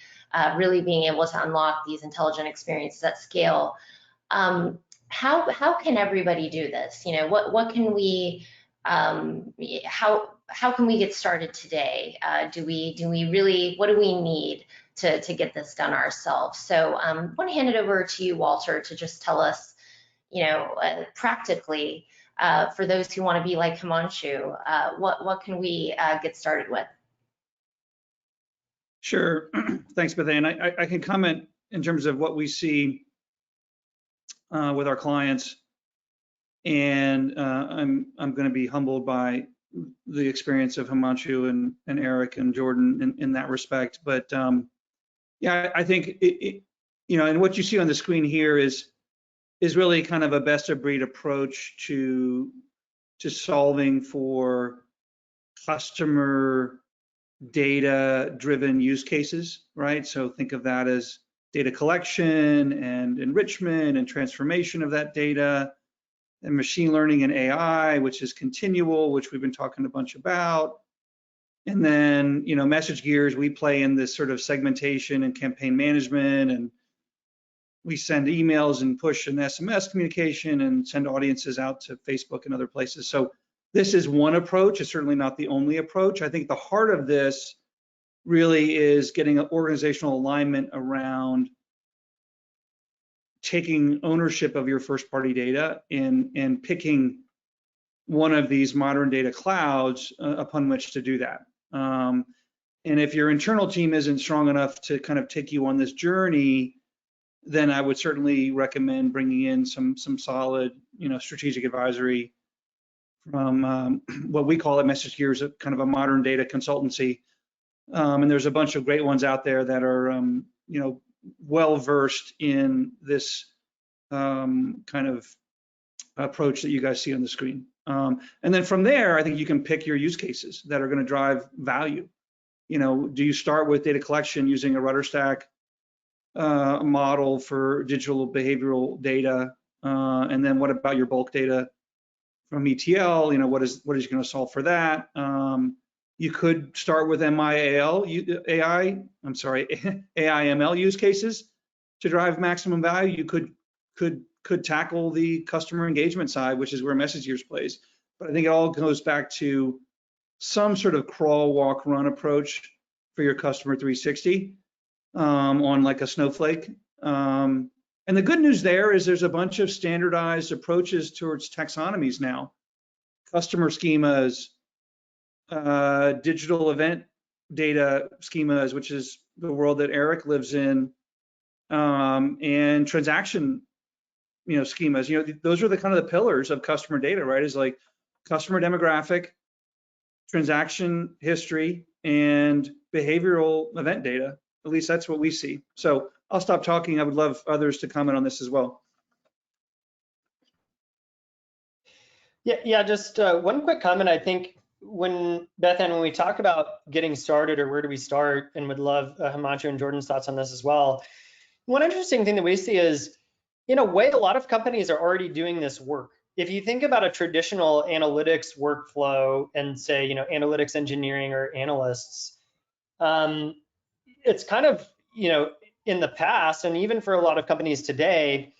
really being able to unlock these intelligent experiences at scale. How can everybody do this? What can we, how can we get started today? Do we really, what do we need to get this done ourselves? So I want to hand it over to you, Walter, to just tell us, practically, for those who want to be like Himanshu, what can we get started with? Sure. Thanks, Beth Ann. I can comment in terms of what we see with our clients, and I'm going to be humbled by the experience of Himanshu and Eric and Jordan in that respect. But yeah, I think and what you see on the screen here is really kind of a best of breed approach to solving for customer data driven use cases, right? So think of that as data collection and enrichment and transformation of that data, and machine learning and AI, which is Continual, which we've been talking a bunch about. And then, MessageGears, we play in this sort of segmentation and campaign management, and we send emails and push and SMS communication and send audiences out to Facebook and other places. So this is one approach. It's certainly not the only approach. I think the heart of this really is getting an organizational alignment around taking ownership of your first party data and picking one of these modern data clouds upon which to do that. And if your internal team isn't strong enough to kind of take you on this journey, then I would certainly recommend bringing in some solid, strategic advisory from what we call at MessageGears, kind of a modern data consultancy. And there's a bunch of great ones out there that are, well versed in this kind of approach that you guys see on the screen. And then from there, I think you can pick your use cases that are going to drive value. Do you start with data collection using a RudderStack model for digital behavioral data, and then what about your bulk data from ETL? What is going to solve for that? You could start with AI/ML use cases, to drive maximum value, you could tackle the customer engagement side, which is where MessageGears plays. But I think it all goes back to some sort of crawl, walk, run approach for your customer 360 on like a snowflake. And the good news there is there's a bunch of standardized approaches towards taxonomies now. Customer schemas, digital event data schemas, which is the world that Eric lives in, and transaction, schemas. Those are the kind of the pillars of customer data, right? Is like customer demographic, transaction history, and behavioral event data. At least that's what we see. So I'll stop talking. I would love others to comment on this as well. Yeah, just one quick comment. I think when we talk about getting started or where do we start, and would love Himanshu and Jordan's thoughts on this as well. One interesting thing that we see is, in a way, a lot of companies are already doing this work. If you think about a traditional analytics workflow and say, analytics engineering or analysts, it's kind of, in the past, and even for a lot of companies today,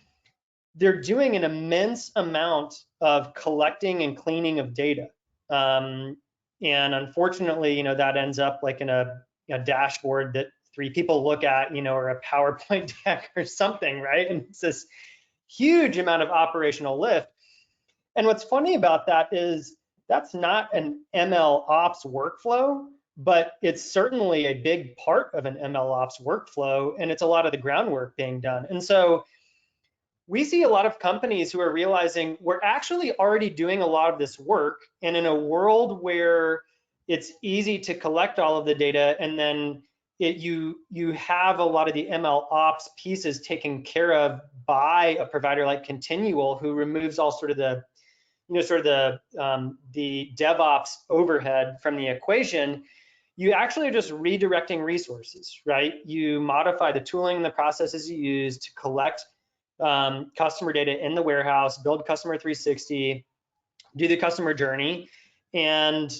they're doing an immense amount of collecting and cleaning of data. And unfortunately, that ends up like in a dashboard that 3 people look at, or a PowerPoint deck or something, right? And it's this huge amount of operational lift. And what's funny about that is that's not an ML ops workflow, but it's certainly a big part of an ML ops workflow, and it's a lot of the groundwork being done. And so we see a lot of companies who are realizing we're actually already doing a lot of this work, and in a world where it's easy to collect all of the data, and then you have a lot of the ML ops pieces taken care of by a provider like Continual, who removes all sort of the DevOps overhead from the equation. You actually are just redirecting resources, right? You modify the tooling and the processes you use to collect customer data in the warehouse, build customer 360, do the customer journey, and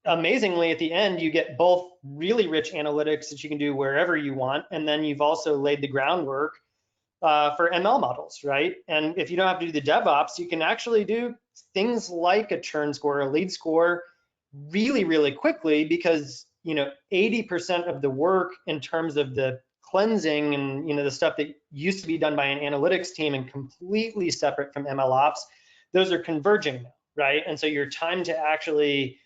amazingly at the end you get both really rich analytics that you can do wherever you want, and then you've also laid the groundwork for ML models, right? And if you don't have to do the DevOps, you can actually do things like a churn score, a lead score really, really quickly, because 80% of the work in terms of the cleansing and the stuff that used to be done by an analytics team and completely separate from ML ops, those are converging now, right? And so your time to actually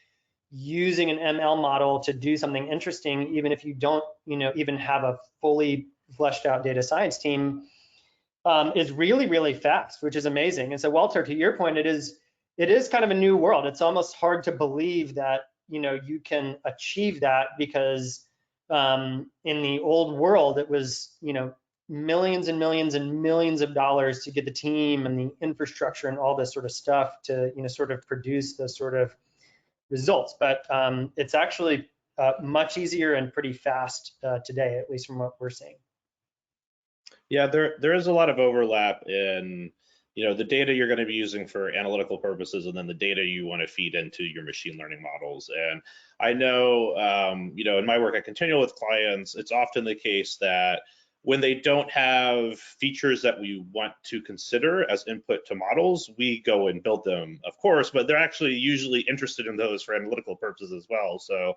using an ML model to do something interesting, even if you don't even have a fully fleshed out data science team, is really, really fast, which is amazing. And so Walter, to your point, it is kind of a new world. It's almost hard to believe that you can achieve that, because in the old world it was millions and millions and millions of dollars to get the team and the infrastructure and all this sort of stuff to sort of produce those sort of results. But it's actually much easier and pretty fast today, at least from what we're seeing. Yeah, there is a lot of overlap in the data you're going to be using for analytical purposes, and then the data you want to feed into your machine learning models. And I know, in my work at Continual with clients, it's often the case that when they don't have features that we want to consider as input to models, we go and build them, of course, but they're actually usually interested in those for analytical purposes as well. So,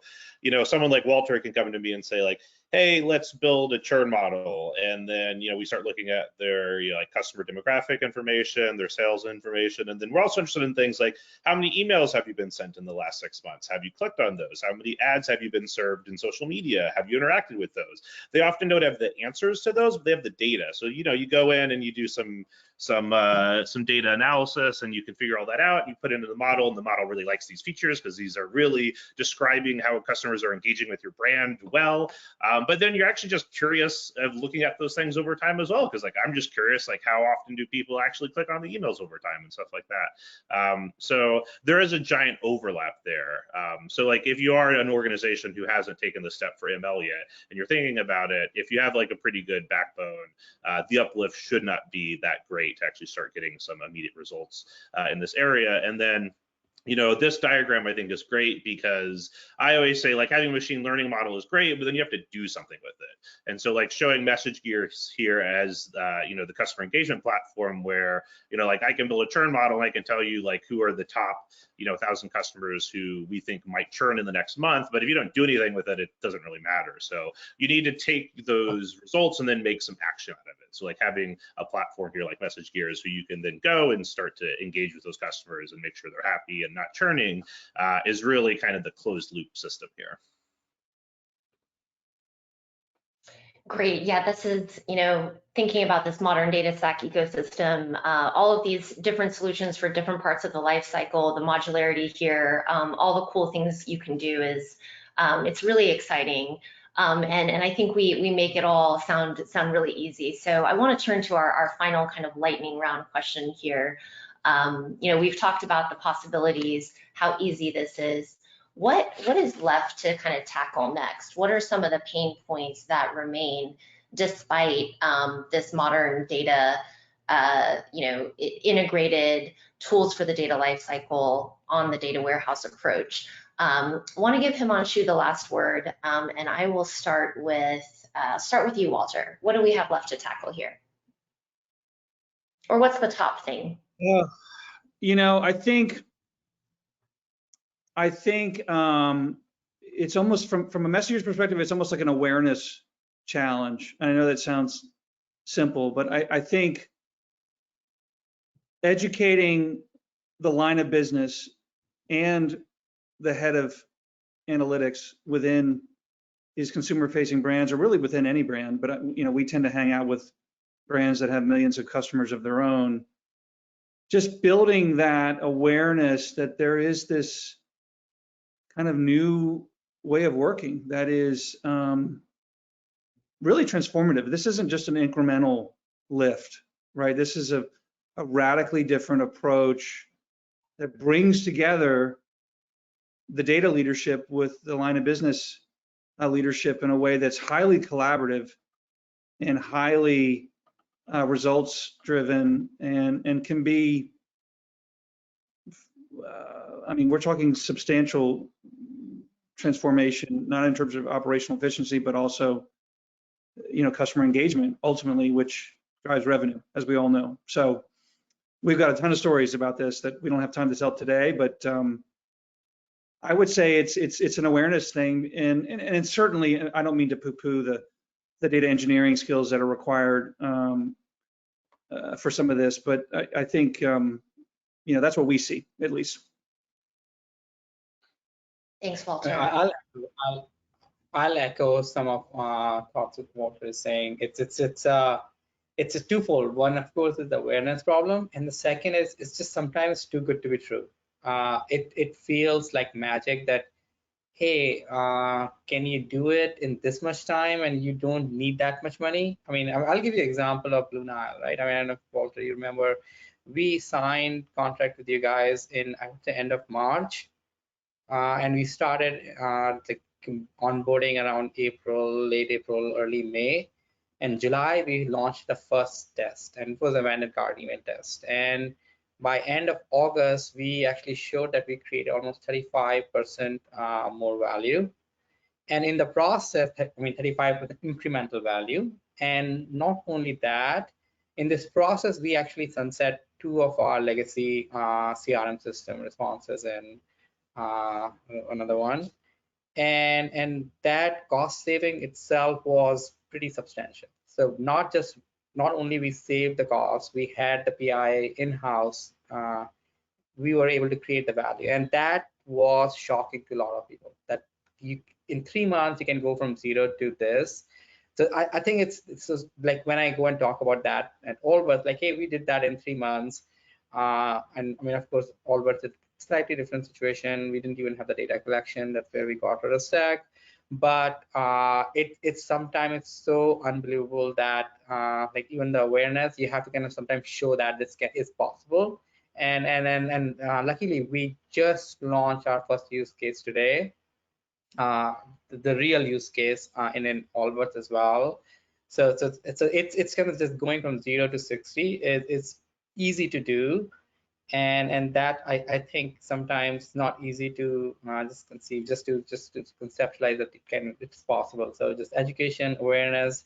someone like Walter can come to me and say like, hey, let's build a churn model. And then, we start looking at their like customer demographic information, their sales information. And then we're also interested in things like, how many emails have you been sent in the last 6 months? Have you clicked on those? How many ads have you been served in social media? Have you interacted with those? They often don't have the answers to those, but they have the data. So, you go in and you do some data analysis, and you can figure all that out. You put it into the model, and the model really likes these features because these are really describing how customers are engaging with your brand well. But then you're actually just curious of looking at those things over time as well, because like I'm just curious, like how often do people actually click on the emails over time and stuff like that. So there is a giant overlap there. So like if you are an organization who hasn't taken the step for ML yet and you're thinking about it, if you have like a pretty good backbone, the uplift should not be that great to actually start getting some immediate results in this area. And then this diagram I think is great because I always say like having a machine learning model is great, but then you have to do something with it. And so like showing MessageGears here as the customer engagement platform where like I can build a churn model and I can tell you like who are the top 1,000 customers who we think might churn in the next month. But if you don't do anything with it, it doesn't really matter. So you need to take those results and then make some action out of it. So like having a platform here like MessageGears, who you can then go and start to engage with those customers and make sure they're happy and not churning, is really kind of the closed loop system here. Great. Yeah, this is, thinking about this modern data stack ecosystem, all of these different solutions for different parts of the life cycle, the modularity here, all the cool things you can do is, it's really exciting. And I think we make it all sound really easy. So I want to turn to our final kind of lightning round question here. We've talked about the possibilities, how easy this is. What is left to kind of tackle next? What are some of the pain points that remain despite this modern data, integrated tools for the data lifecycle on the data warehouse approach? I want to give Himanshu the last word, and I will start with you, Walter. What do we have left to tackle here? Or what's the top thing? I think it's almost from a MessageGears perspective, it's almost like an awareness challenge. And I know that sounds simple, but I think educating the line of business and the head of analytics within these consumer-facing brands, or really within any brand, but we tend to hang out with brands that have millions of customers of their own. Just building that awareness that there is this kind of new way of working that is really transformative. This isn't just an incremental lift, right? This is a radically different approach that brings together the data leadership with the line of business leadership in a way that's highly collaborative and highly results driven, and can be, we're talking substantial transformation, not in terms of operational efficiency, but also, customer engagement ultimately, which drives revenue, as we all know. So we've got a ton of stories about this that we don't have time to tell today, but I would say it's an awareness thing, and certainly I don't mean to poo-poo the data engineering skills that are required for some of this, but I think that's what we see, at least. Thanks, Walter. I'll echo some of thoughts of what Walter is saying. It's a twofold. One, of course, is the awareness problem, and the second is it's just sometimes too good to be true. It feels like magic that, hey, can you do it in this much time and you don't need that much money? I'll give you an example of Blue Nile, right? I don't know if, Walter, you remember, we signed contract with you guys in, I would say, end of March, and we started the onboarding around late April, early May. In July, we launched the first test, and it was a vendor card email test. And by end of August, we actually showed that we created almost 35% more value. And in the process, 35% incremental value. And not only that, in this process, we actually sunset 2 of our legacy CRM system responses and another one. And that cost saving itself was pretty substantial. So not only we saved the cost, we had the PI in-house, we were able to create the value. And that was shocking to a lot of people, that in 3 months, you can go from 0 to this. So I think it's just like when I go and talk about that at Allbirds, like, hey, we did that in 3 months. And of course, Allbirds, it's a slightly different situation. We didn't even have the data collection. That's where we got RudderStack. But it's sometimes so unbelievable that like even the awareness, you have to kind of sometimes show that this is possible. And luckily, we just launched our first use case today, the real use case in Allbirds as well. So it's kind of just going from 0 to 60. It's easy to do. and that I think sometimes not easy to just conceive, just to conceptualize that it's possible. So just education awareness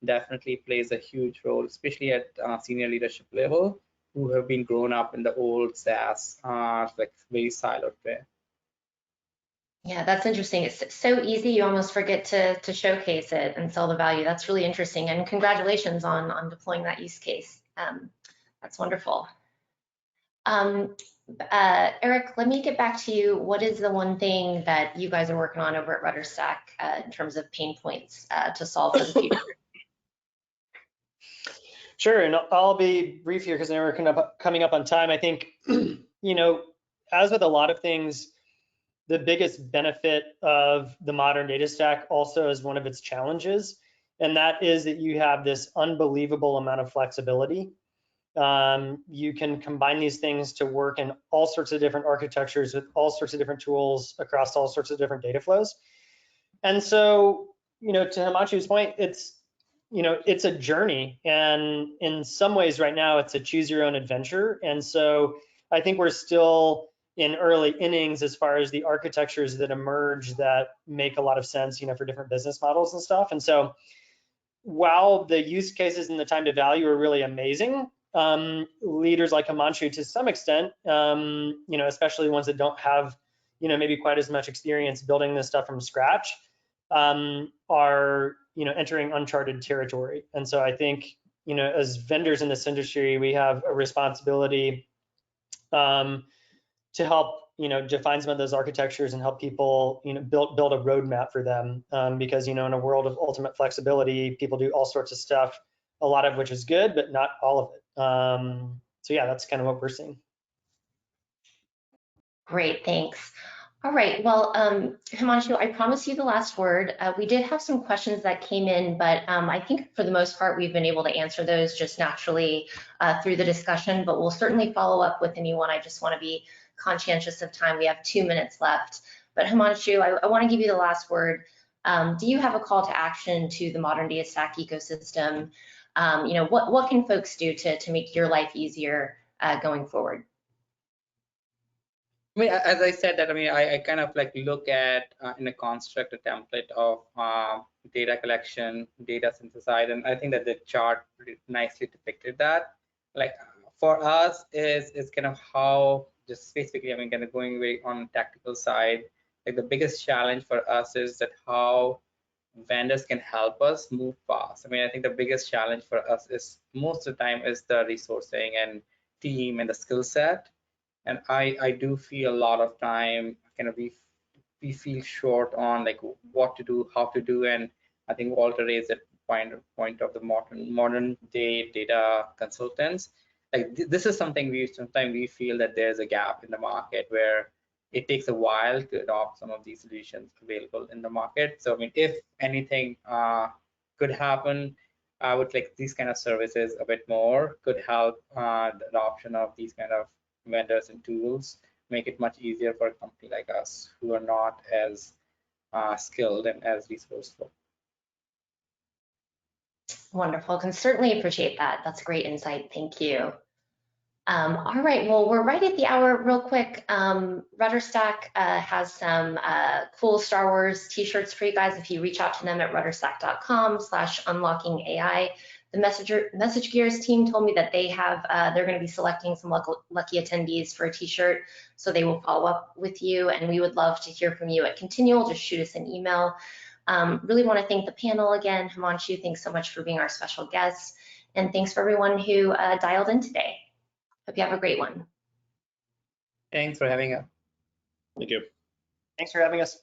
definitely plays a huge role, especially at senior leadership level, who have been grown up in the old SaaS, like very siloed way. Yeah, that's interesting. It's so easy, you almost forget to showcase it and sell the value. That's really interesting. And congratulations on deploying that use case. That's wonderful. Eric, let me get back to you. What is the one thing that you guys are working on over at RudderStack in terms of pain points to solve for the future? Sure, and I'll be brief here because I know we're coming up on time. I think, as with a lot of things, the biggest benefit of the modern data stack also is one of its challenges, and that is that you have this unbelievable amount of flexibility. You can combine these things to work in all sorts of different architectures with all sorts of different tools across all sorts of different data flows. And so, to Himanshu's point, it's a journey, and in some ways right now it's a choose your own adventure. And so I think we're still in early innings as far as the architectures that emerge that make a lot of sense, for different business models and stuff. And so while the use cases and the time to value are really amazing, leaders like Himanshu, to some extent, especially ones that don't have, maybe quite as much experience building this stuff from scratch, are, entering uncharted territory. And so I think, as vendors in this industry, we have a responsibility to help, define some of those architectures and help people, build a roadmap for them. Because, in a world of ultimate flexibility, people do all sorts of stuff, a lot of which is good, but not all of it. So yeah, that's kind of what we're seeing. Great, thanks. All right, well, Himanshu, I promised you the last word. We did have some questions that came in, but I think for the most part, we've been able to answer those just naturally through the discussion, but we'll certainly follow up with anyone. I just want to be conscientious of time. We have 2 minutes left. But Himanshu, I want to give you the last word. Do you have a call to action to the modern data stack ecosystem? What can folks do to make your life easier going forward? I mean, as I said that, I kind of like look at in a construct, a template of data collection, data synthesize, and I think that the chart nicely depicted that. Like for us is kind of how, just specifically, kind of going way on tactical side, like the biggest challenge for us is that how vendors can help us move fast. I think the biggest challenge for us is most of the time is the resourcing and team and the skill set. And I do feel a lot of time kind of we feel short on like what to do, how to do, and I think Walter raised that point of the modern day data consultants. Like this is something sometimes we feel that there's a gap in the market where it takes a while to adopt some of these solutions available in the market. So if anything could happen, I would like these kind of services a bit more could help the adoption of these kind of vendors and tools, make it much easier for a company like us who are not as skilled and as resourceful. Wonderful, can certainly appreciate that. That's a great insight, thank you. All right, well, we're right at the hour. Real quick, RudderStack has some cool Star Wars t-shirts for you guys if you reach out to them at rudderstack.com/unlockingai. The MessageGears team told me that they're going to be selecting some lucky attendees for a t-shirt, so they will follow up with you, and we would love to hear from you at Continual. Just shoot us an email. Really want to thank the panel again. Himanshu, thanks so much for being our special guest, and thanks for everyone who dialed in today. Hope you have a great one. Thanks for having us. Thank you. Thanks for having us.